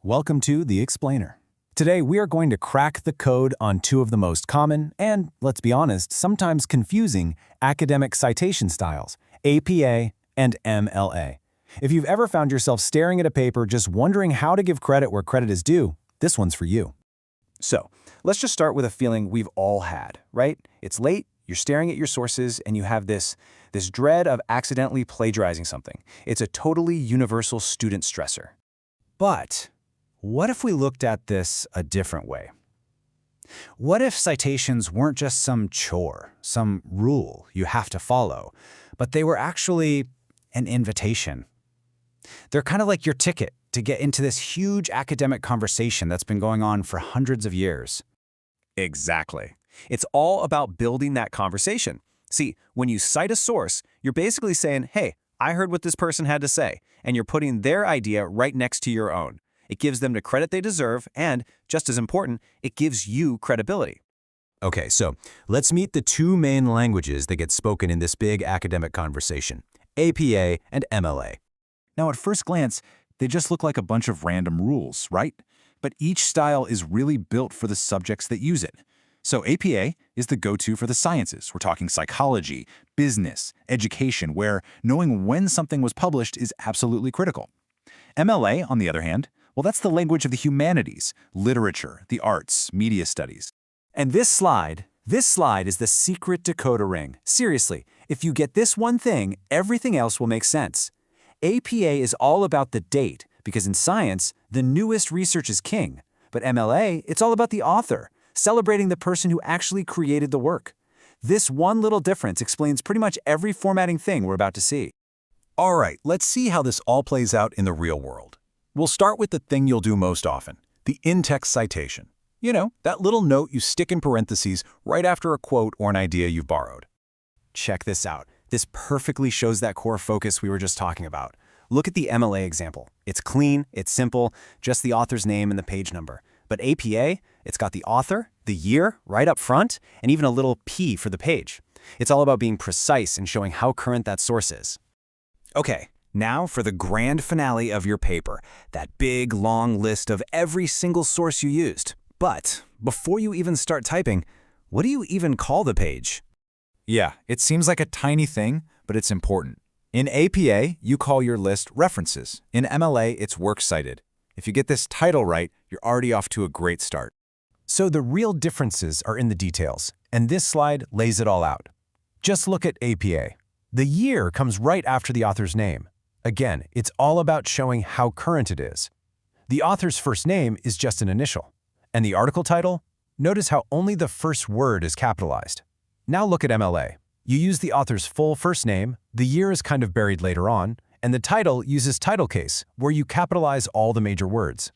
Welcome to The Explainer. Today, we are going to crack the code on two of the most common and, let's be honest, sometimes confusing academic citation styles, APA and MLA. If you've ever found yourself staring at a paper just wondering how to give credit where credit is due, this one's for you. So, let's just start with a feeling we've all had, right? It's late, you're staring at your sources, and you have this dread of accidentally plagiarizing something. It's a totally universal student stressor. But what if we looked at this a different way? What if citations weren't just some chore, some rule you have to follow, but they were actually an invitation? They're kind of like your ticket to get into this huge academic conversation that's been going on for hundreds of years. Exactly. It's all about building that conversation. See, when you cite a source, you're basically saying, hey, I heard what this person had to say, and you're putting their idea right next to your own. It gives them the credit they deserve, and, just as important, it gives you credibility. Okay, so let's meet the two main languages that get spoken in this big academic conversation, APA and MLA. Now, at first glance, they just look like a bunch of random rules, right? But each style is really built for the subjects that use it. So APA is the go-to for the sciences. We're talking psychology, business, education, where knowing when something was published is absolutely critical. MLA, on the other hand, well, that's the language of the humanities, literature, the arts, media studies. And this slide is the secret decoder ring. Seriously, if you get this one thing, everything else will make sense. APA is all about the date, because in science, the newest research is king. But MLA, it's all about the author, celebrating the person who actually created the work. This one little difference explains pretty much every formatting thing we're about to see. All right, let's see how this all plays out in the real world. We'll start with the thing you'll do most often, the in-text citation. You know, that little note you stick in parentheses right after a quote or an idea you've borrowed. Check this out. This perfectly shows that core focus we were just talking about. Look at the MLA example. It's clean, it's simple, just the author's name and the page number. But APA, it's got the author, the year right up front, and even a little P for the page. It's all about being precise and showing how current that source is. Okay, now for the grand finale of your paper, that big, long list of every single source you used. But before you even start typing, what do you even call the page? Yeah, it seems like a tiny thing, but it's important. In APA, you call your list references. In MLA, it's works cited. If you get this title right, you're already off to a great start. So the real differences are in the details, and this slide lays it all out. Just look at APA. The year comes right after the author's name. Again, it's all about showing how current it is. The author's first name is just an initial. And the article title? Notice how only the first word is capitalized. Now look at MLA. You use the author's full first name, the year is kind of buried later on, and the title uses title case, where you capitalize all the major words.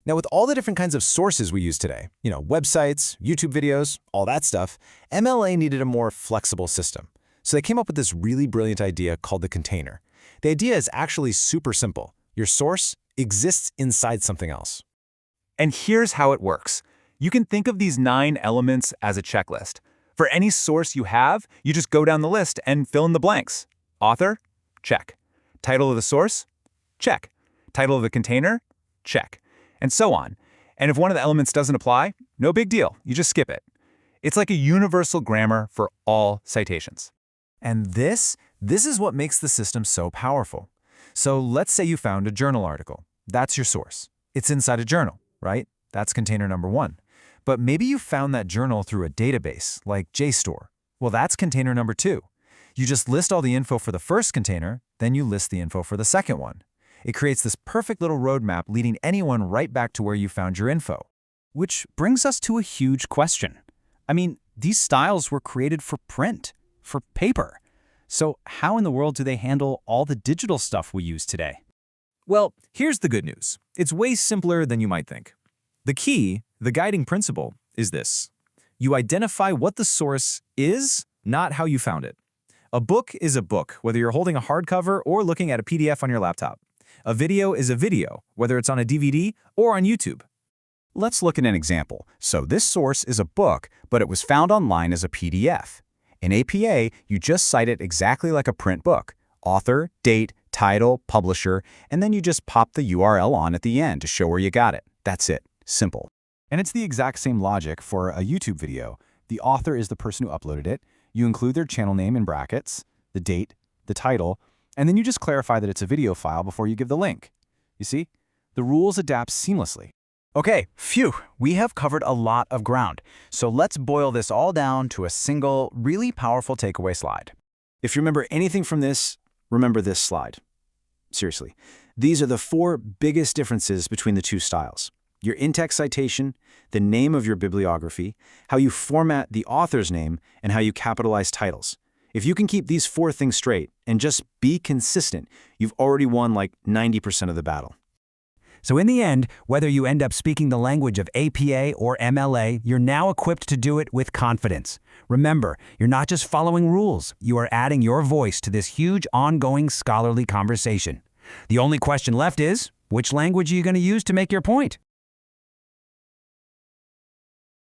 Now, with all the different kinds of sources we use today, websites, YouTube videos, all that stuff, MLA needed a more flexible system. So they came up with this really brilliant idea called the container. The idea is actually super simple. Your source exists inside something else. And here's how it works. You can think of these 9 elements as a checklist. For any source you have, you just go down the list and fill in the blanks. Author? Check. Title of the source? Check. Title of the container? Check. And so on. And if one of the elements doesn't apply, no big deal. You just skip it. It's like a universal grammar for all citations. And this is what makes the system so powerful. So let's say you found a journal article. That's your source. It's inside a journal, right? That's container number 1. But maybe you found that journal through a database, like JSTOR. Well, that's container number 2. You just list all the info for the first container, then you list the info for the second one. It creates this perfect little roadmap leading anyone right back to where you found your info. Which brings us to a huge question. I mean, these styles were created for print, for paper. So how in the world do they handle all the digital stuff we use today? Well, here's the good news. It's way simpler than you might think. The key, the guiding principle, is this. You identify what the source is, not how you found it. A book is a book, whether you're holding a hardcover or looking at a PDF on your laptop. A video is a video, whether it's on a DVD or on YouTube. Let's look at an example. So this source is a book, but it was found online as a PDF. In APA, you just cite it exactly like a print book. Author, date, title, publisher, and then you just pop the URL on at the end to show where you got it. That's it. Simple. And it's the exact same logic for a YouTube video. The author is the person who uploaded it. You include their channel name in brackets, the date, the title, and then you just clarify that it's a video file before you give the link. You see? The rules adapt seamlessly. Okay, phew, we have covered a lot of ground. So let's boil this all down to a single, really powerful takeaway slide. If you remember anything from this, remember this slide. Seriously, these are the 4 biggest differences between the 2 styles. Your in-text citation, the name of your bibliography, how you format the author's name, and how you capitalize titles. If you can keep these 4 things straight and just be consistent, you've already won like 90% of the battle. So in the end, whether you end up speaking the language of APA or MLA, you're now equipped to do it with confidence. Remember, you're not just following rules, you are adding your voice to this huge ongoing scholarly conversation. The only question left is, which language are you going to use to make your point?